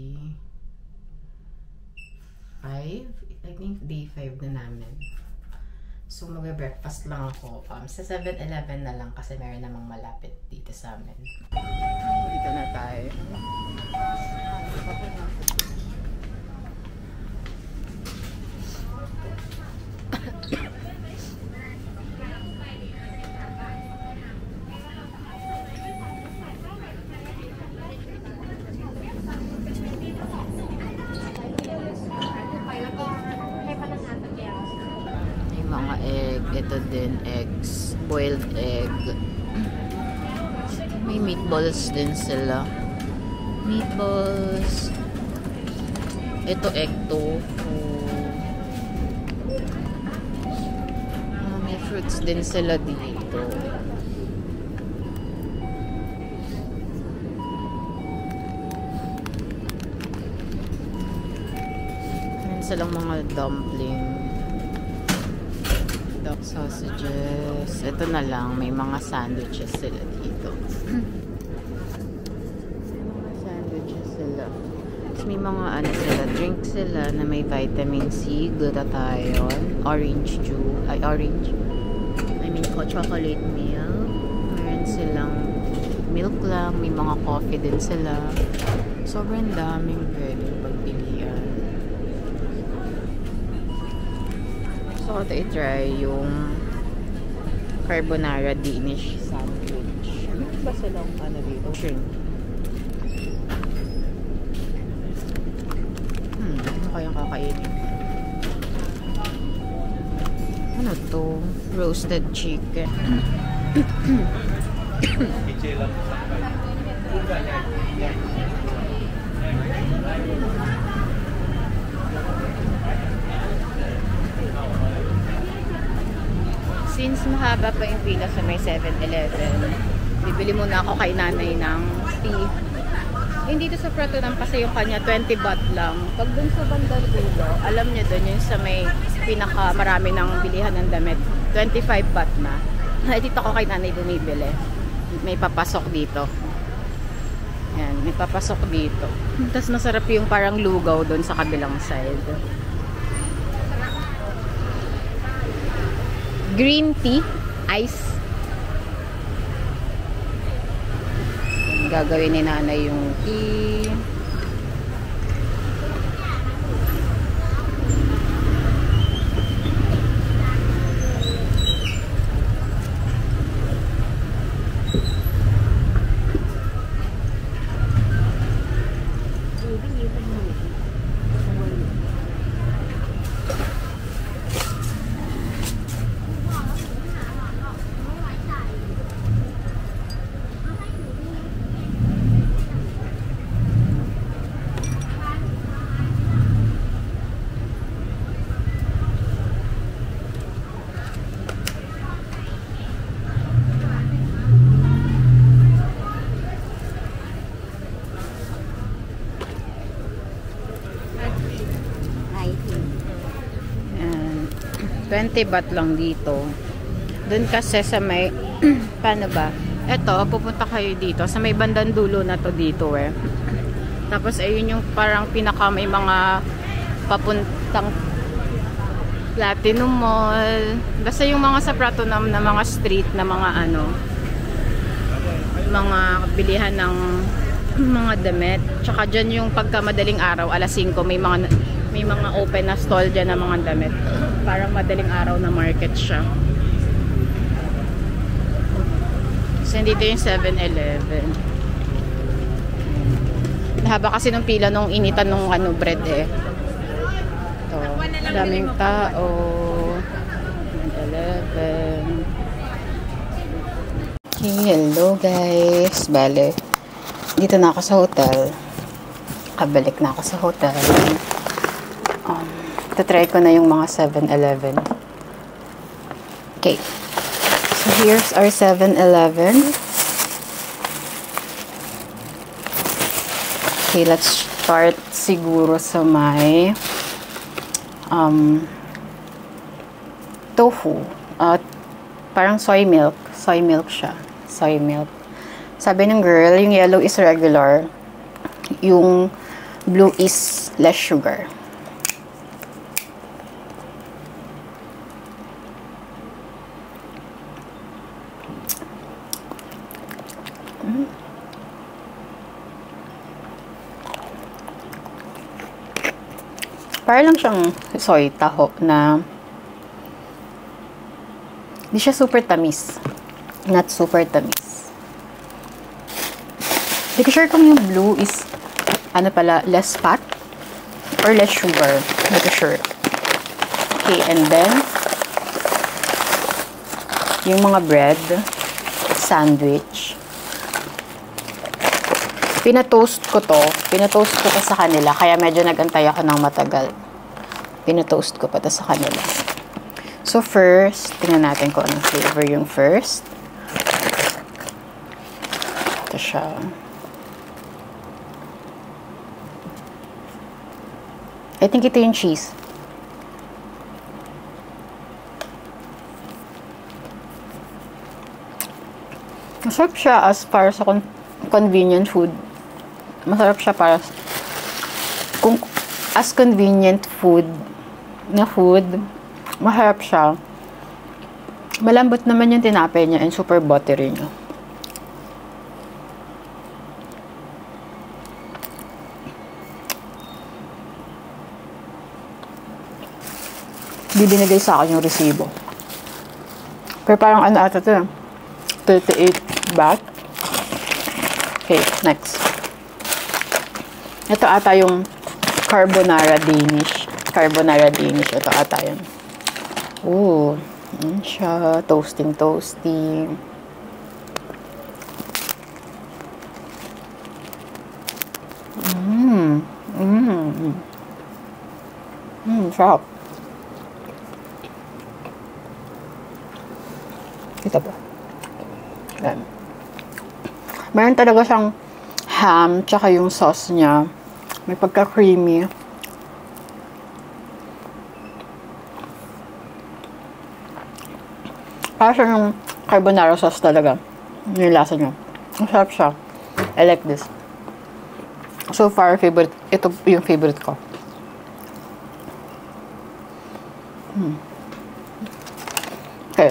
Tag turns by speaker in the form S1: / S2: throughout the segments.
S1: 5. I think day 5 na namin. So, mag-breakfast lang ako. Sa 7-Eleven na lang kasi meron namang malapit dito sa amin. Dito na tayo. Mga egg, ito din eggs, boiled egg. May meatballs din sila. Meatballs. Ito egg tofu. May fruits din sila dito. Meron silang mga dumpling. Sausages. Ito na lang. May mga sandwiches sila dito. May mga sandwiches sila. Tapos may mga ano sila. Drink sila na may vitamin C, glutathione, orange juice. Ay, orange. I mean, chocolate milk. Meron silang milk lang. May mga coffee din sila. Sobrang daming pwedeng pagpilian. So, ito i-try yung carbonara Danish sandwich. Ano ba silang ano dito? Shrimp. Ano kayang kakainin? Ano to? Roasted chicken. Since mahaba pa yung pila sa may 7-Eleven, bibili muna ako kay nanay ng tea. Hindi dito sa Pratonan kasi yung kanya 20 baht lang. Pag dun sa bandang dulo, alam niyo dun yung sa may pinaka marami ng bilihan ng damit, 25 baht na. Dito ako kay nanay bumibili. May papasok dito. Yan, may papasok dito. Tapos masarap yung parang lugaw dun sa kabilang side. Green tea, ice. Gagawin ni nanay yung tea. Ayan. 20 baht lang dito. Doon kasi sa may paano ba? Eto, pupunta kayo dito sa may bandang dulo na to dito eh. Tapos ayun yung parang pinaka may mga papuntang Platinum Mall. Basta yung mga sa Pratunam na mga street na mga ano, mga bilihan ng mga damit. Tsaka dyan yung pagka madaling araw, alas 5, may mga open na stall dyan ng mga damit. Parang madaling araw na market siya. So, dito yung 7-Eleven. Haba kasi nung pila nung initan nung ano, bread eh. Ito, daming tao. 7-Eleven. Okay, hello guys. Bale, dito na ako sa hotel. Kabalik na ako sa hotel. Try ko na yung mga 7-Eleven. Okay. So, here's our 7-Eleven. Okay, let's start siguro sa may tofu. Parang soy milk. Soy milk siya. Soy milk. Sabi ng girl, yung yellow is regular. Yung Blue is less sugar. Para lang siyang soy taho na hindi siya super tamis. Not super tamis. Hindi ko sure kung yung blue is ano pala, less fat or less sugar. Not sure. Okay, and then yung mga bread sandwich. Pinatoast ko to sa kanila, kaya medyo nagantay ako ng matagal. Pinatoast ko pa to sa kanila. So first, tingnan natin kung anong flavor yung first. Ito siya. I think ito yung cheese. Masarap siya as far sa convenient food. Masarap siya para kung as convenient food na food, masarap siya. Malambot naman yung tinapay niya and super buttery niya. Binigay sa akin yung resibo. Pero parang ano ata ito, 38 baht. Okay, next. Ito ata yung carbonara Danish. Carbonara Danish. Ito ata yun. Ooh. Yan siya. Toasting. Sarap. Kita ba? Yan. Meron talaga siyang ham, tsaka yung sauce niya. May pagka-creamy. Para siya yung carbonara sauce talaga. Yung lasa niya. Masarap siya. I like this. So far, favorite. Ito yung favorite ko. Okay.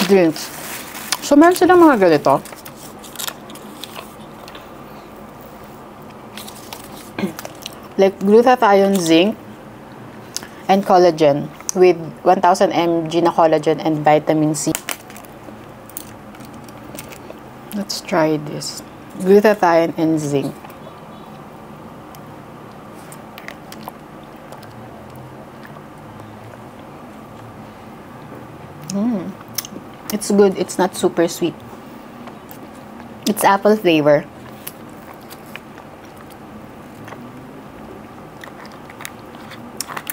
S1: Drinks. So, meron silang mga ganito. Like glutathione, zinc, and collagen with 1000 mg na collagen and vitamin C. Let's try this. Glutathione and zinc. It's good. It's not super sweet. It's apple flavor.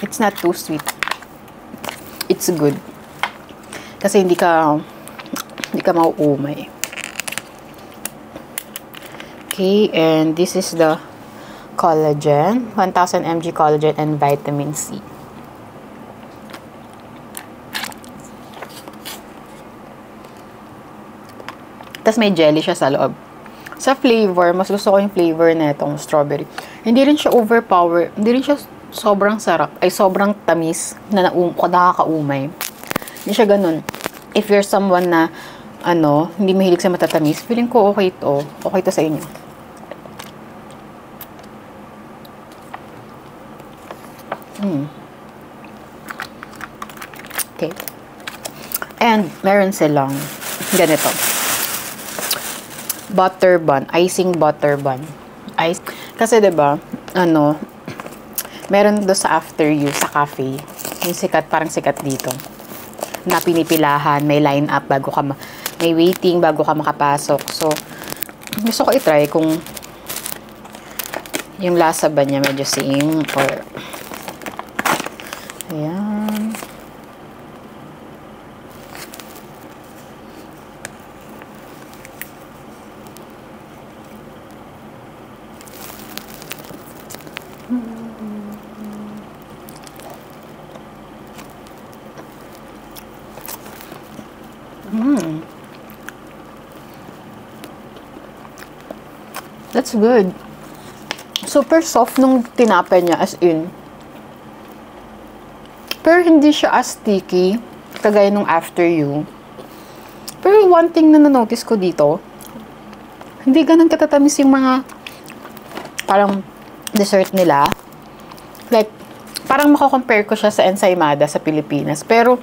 S1: It's not too sweet. It's good. Kasi hindi ka mauumay. Okay, and this is the collagen. 1000 mg collagen and vitamin C. Tapos may jelly siya sa loob. Sa flavor, mas gusto ko yung flavor na itong strawberry. Hindi rin siya overpower. Hindi rin siya sobrang sarap. Ay, sobrang tamis na nakakaumay. Hindi siya ganun. If you're someone na, hindi mahilig sa matatamis, feeling ko okay to. Okay to sa inyo. Okay. And, meron silang ganito. Butter bun. Icing butter bun. Kasi, diba, meron do sa After You, sa cafe. Yung sikat, parang sikat dito. Na pinipilahan, may line up bago ka, may waiting bago ka makapasok. So, gusto ko i-try kung yung lasa ba niya medyo same or ayan. That's good. super soft nung tinapay niya, as in. Pero hindi siya as sticky, kagaya nung After You. Pero one thing na na-notice ko dito, hindi ganun katatamis yung mga parang dessert nila. Like, parang mako-compare ko siya sa ensaymada sa Pilipinas. Pero,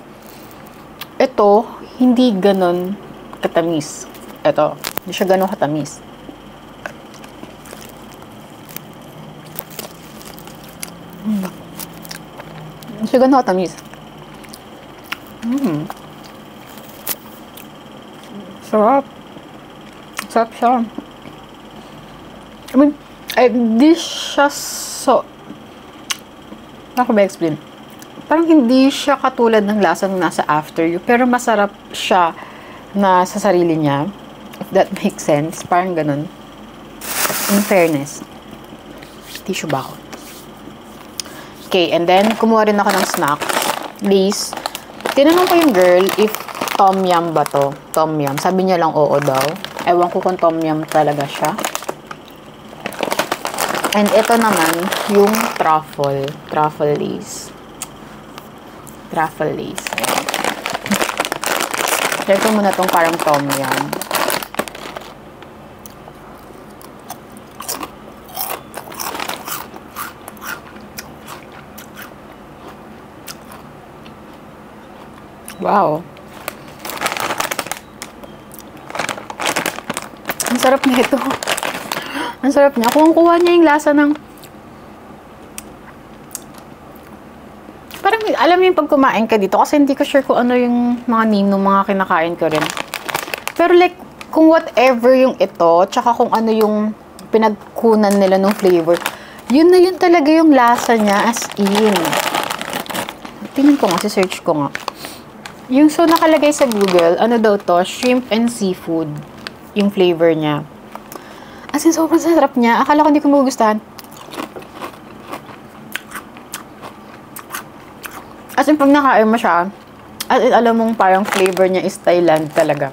S1: ito, hindi ganun katamis. Ito, hindi siya ganun katamis. Hindi siya ganun katamis. Sarap. Sarap siya. I mean, di siya so... Ako ba explain? Parang hindi siya katulad ng lasa ng nasa After You, pero masarap siya na sa sarili niya. If that makes sense. Parang ganun. In fairness. Tissue ba ako? Okay, and then, kumuha rin ako ng snack. Please. Tinanong ko yung girl if tom yum ba to? Tom yum. Sabi niya lang oo daw. Ewan ko kung tom yum talaga siya. And ito naman, yung truffle. Truffle lace. Truffle lace. Try ko muna tong parang tom yum. Wow. Ang sarap nito. Ang sarap niya. Kuha niya yung lasa ng... Parang, alam mo yung pag kumain ka dito, kasi hindi ko sure kung ano yung mga name ng mga kinakain ko rin. Pero like, kung whatever yung ito, tsaka kung ano yung pinagkunan nila ng flavor, yun na yun talaga yung lasa niya, as in. Tingnan ko nga, search ko nga. Yung so nakalagay sa Google, ano daw to? Shrimp and seafood. Yung flavor niya. As in, sobrang sarap niya. Akala ko hindi ko magugustuhan. As in, pag nakain mo siya, as in, alam mong parang flavor niya is Thailand talaga.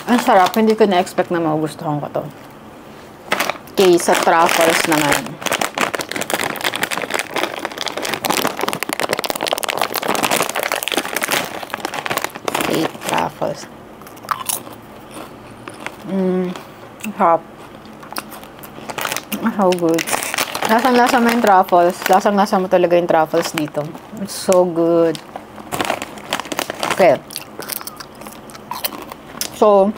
S1: Ang sarap. Hindi ko na-expect na magugustuhan ko to. Okay, sa truffles naman. Okay, truffles. Sarap. How good. Lasang-lasa mo yung truffles. Lasang-lasa mo talaga yung truffles dito. It's so good. Okay. So,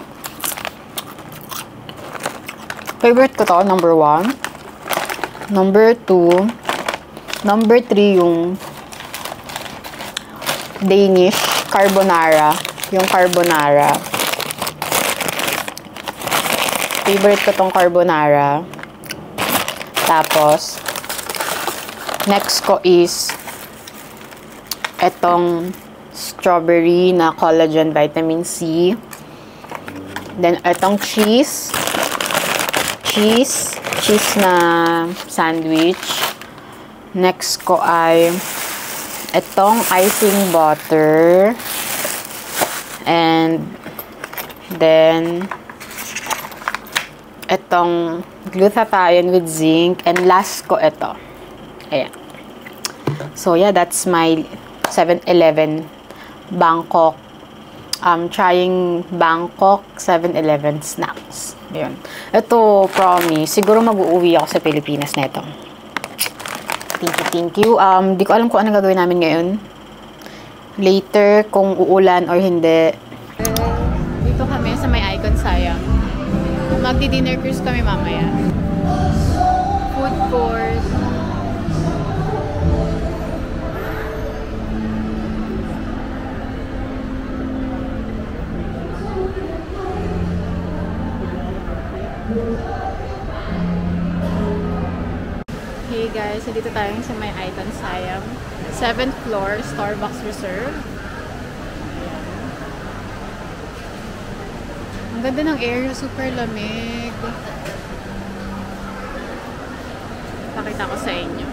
S1: favorite ko to, number 1. Number 2. Number 3, yung Danish carbonara. Yung carbonara. Favorite ko tong carbonara. Tapos, next ko is etong strawberry na collagen vitamin C. Then, etong cheese. Cheese na sandwich. Next ko ay etong icing butter. And then, etong glutathione with zinc. And last ko ito. Ayan. So, yeah, that's my 7-Eleven Bangkok. Trying Bangkok 7-Eleven snacks. Ayan. Ito, promise. Siguro mag-uuwi ako sa Pilipinas na ito. Thank you. Di ko alam kung anong gagawin namin ngayon. Later, kung uulan or hindi. Dito kami sa may Icon Sayang. Magdi-dinner cruise kami mamaya. Food course. Hey guys, so dito tayo sa may Icon Sayang. 7th floor, Starbucks Reserve. Ang ganda ng area, super lamig. Pakita ko sa inyo.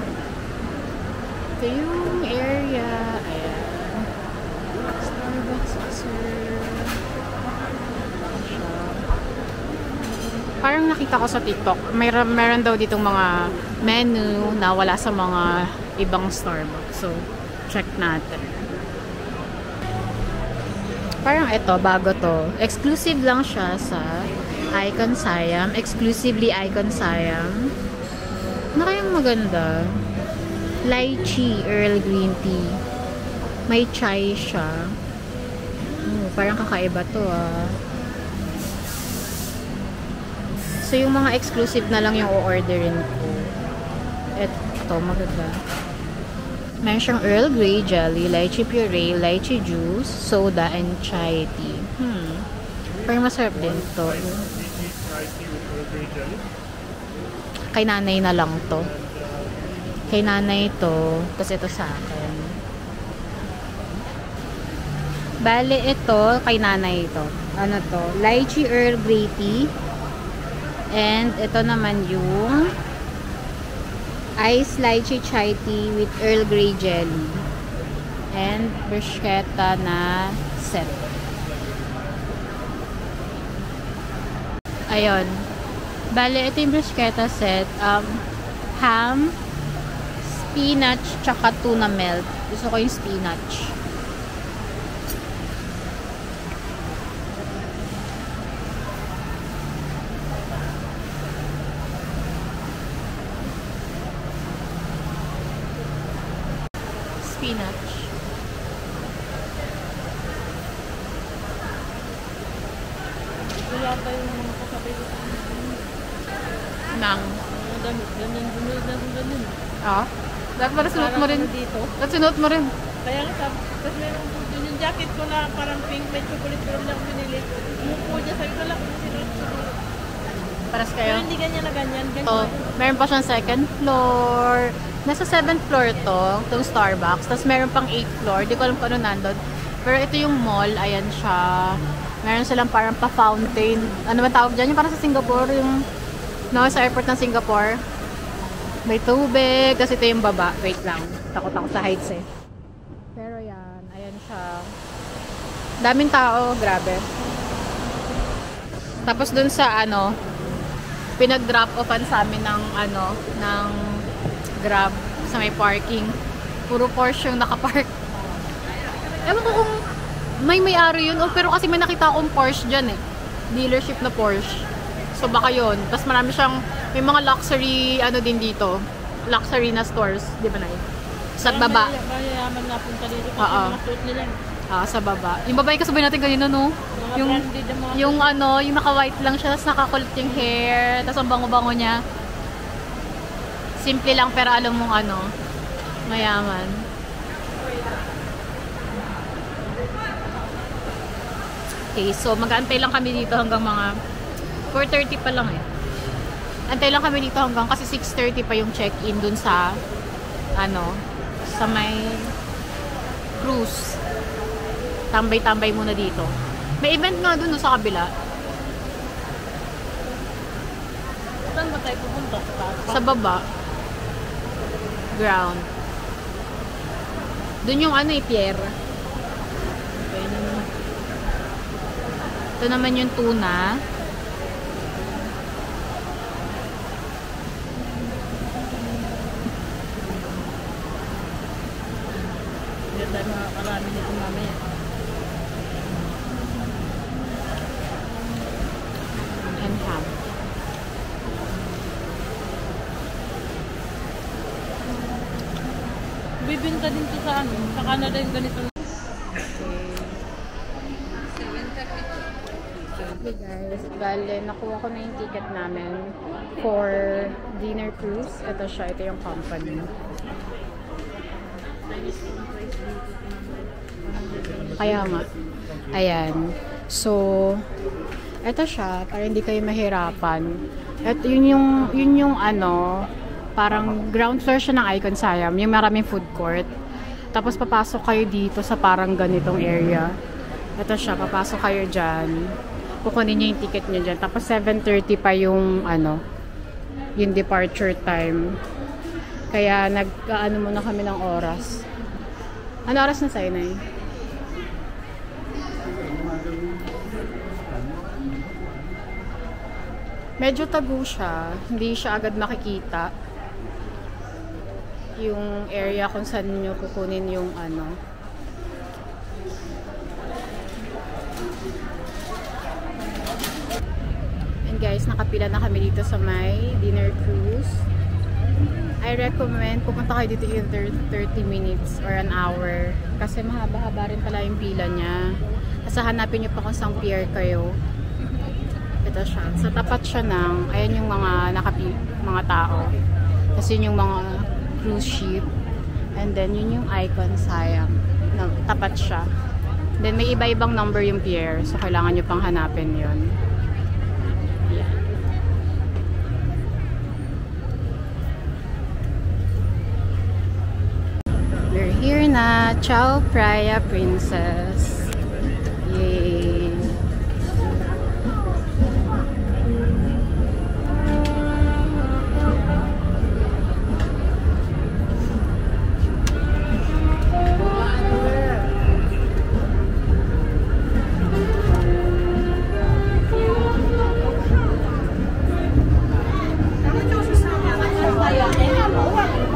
S1: Ito yung area. Ayan. Starbucks Reserve. Parang nakita ko sa TikTok, meron daw ditong mga menu na wala sa mga ibang Starbucks. So, check natin. Parang ito, bago to. Exclusive lang siya sa Icon Siam. Exclusively Icon Siam. Ano kayang maganda? Lychee Earl Green Tea. May chai siya. Parang kakaiba to ah. So, yung mga exclusive na lang yung o-orderin ko. Ito, maganda. Meron siyang Earl Grey Jelly, Lychee Puree, Lychee Juice, Soda, and Chai Tea. Parang masarap din to. Kay nanay na lang to. Kay nanay to, tapos ito sa akin. Bale, ito, kay nanay ito. Ano to? Lychee Earl Grey Tea. And ito naman yung Ice Lychee Chai Tea with Earl Grey Jelly. And bruschetta na set. Ayun. Bale, ito yung bruschetta set. Ham, spinach, tsaka tuna melt. Gusto ko yung spinach. Spinach.
S2: Ito yata yung mga kasabay ko.
S1: Nang.
S2: Ganun.
S1: Ah? Dapat para sunuot mo rin.
S2: Dito.
S1: Dapat sunuot mo rin.
S2: Kaya nga sabi, kasi meron dun yung jacket ko na parang pink, may chocolate brown lang binili. Umupo dyan, sabi ko lang kung sinuot.
S1: Paras kayo.
S2: Pero hindi ganyan na ganyan.
S1: So, meron pa siyang second floor. Nasa 7th floor to, itong Starbucks. Tapos meron pang 8th floor. Di ko alam kung ano nandun. Pero ito yung mall. Ayan siya. Meron silang parang pa-fountain. Ano ba tawag dyan? Yung parang sa Singapore. Yung, no, sa airport ng Singapore. May tubig. Kasi ito yung baba. Wait lang. Takot ako sa heights eh. Pero yan. Ayan siya. Daming tao. Grabe. Tapos dun sa ano, pinag-drop offan sa amin ng ano, ng Grab sa may parking. Puro Porsche yung nakapark. Ewan ko kung may-ari yun. Pero kasi may nakita akong Porsche dyan eh. Dealership na Porsche. So baka yun. Tapos marami siyang, may mga luxury ano din dito. Luxury na stores. Di ba na yun? Sa baba.
S2: Mayayaman na punta dito kasi mga suit nila.
S1: Sa baba. Yung babae kasabay natin kanina, no? Yung ano, yung naka-white lang siya, tapos nakakulit yung hair, tapos ang bango-bango niya. Simple lang pero alam mong ano, mayaman. Okay, so mag-aantay lang kami dito hanggang mga 4:30 pa lang eh. Antay lang kami dito hanggang kasi 6:30 pa yung check-in dun sa ano, sa may cruise. Tambay-tambay muna dito. May event nga dun no, sa kabila.
S2: Saan ba tayo pupunta?
S1: Sa baba. Ground. Dun yung ano eh, pier. Ito naman yung tuna.
S2: Hindi tayo makakarami nito mamaya.
S1: And ham.
S2: Bibinta din to sa ano, sa Canada yung ganito.
S1: Okay guys, bale, nakuha ko na yung ticket namin for dinner cruise. Ito siya, ito yung company. Kaya nga. Ayan. So, ito siya, para hindi kayo mahirapan. At yun yung ano, parang ground floor siya ng Icon Siam, yung maraming food court. Tapos papasok kayo dito sa parang ganitong area. Ito siya, papasok kayo dyan. Kukunin niyo yung ticket niyo dyan. Tapos 7:30 pa yung ano, yung departure time. Kaya nag-ano muna kami ng oras. Ano oras na sa'yo, Nay? Medyo tago siya. Hindi siya agad makikita. Yung area kung saan nyo kukunin yung ano. And guys, nakapila na kami dito sa may dinner cruise. I recommend pupunta kayo dito either 30 minutes or an hour. Kasi mahaba-haba rin pala yung pila niya. Kasi hanapin nyo pa kung saan pier kayo. Ito siya. Sa tapat siya ng, ayan yung mga mga tao. Kasi yun yung mga cruise ship. And then yun yung Icon Siam. No, tapat siya. Then may iba-ibang number yung pier. So kailangan nyo pang hanapin yun. Yeah. We're here na. Ciao Praia Princess. Yay.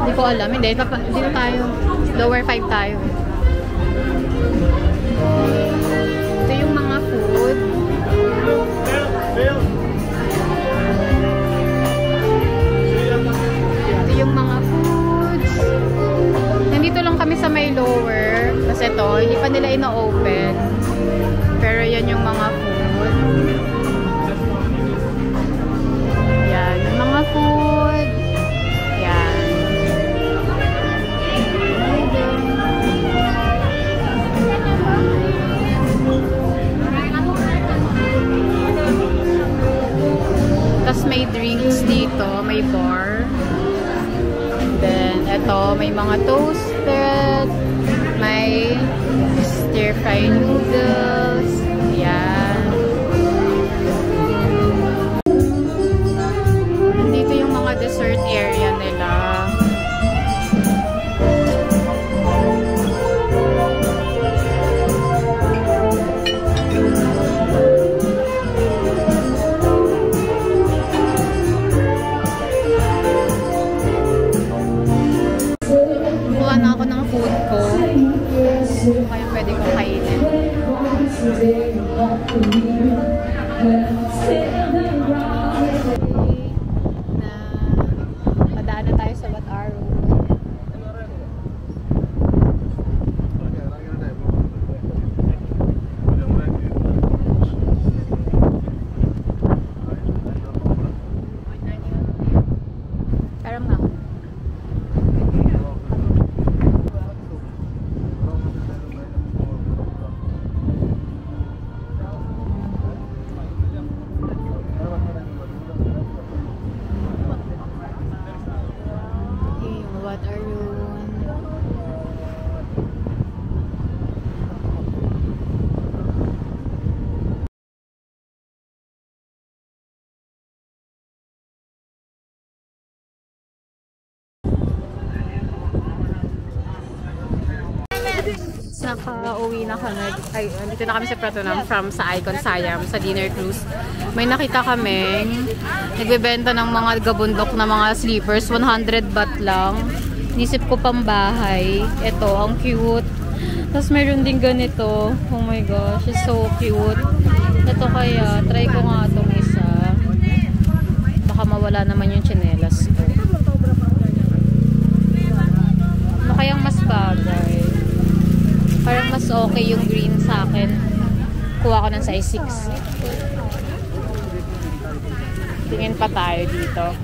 S1: Hindi ko alam. Hindi. Dito tayo. Lower 5 tayo. Ito yung mga food. Ito yung mga foods. Nandito lang kami sa may lower. Kasi ito, hindi pa nila ina-open. Pero yan yung mga food. Yan. Yung mga food. Yan. Tapos may drinks dito, may bar. And then, eto, may mga toasted, may stir-fry noodles. Yan. Nandito yung mga dessert area nila. Kaya pwede kong kainin. Padaan na tayo sa Wataru. Parang na. Naka-uwi na kami. Ay, dito na kami sa Pratunam from sa Icon Siam, sa dinner cruise. May nakita kami nagbebenta ng mga gabundok na mga slippers. 100 baht lang. Nisip ko pambahay. Ito, ang cute. Tapos meron din ganito. Oh my gosh, it's so cute. Ito kaya, try ko nga itong isa. Baka mawala naman yung tsinelas ko. Ano kayang mas bagay? Parang mas okay yung green sa akin. Kuha ko ng size 6. Tingin pa tayo dito.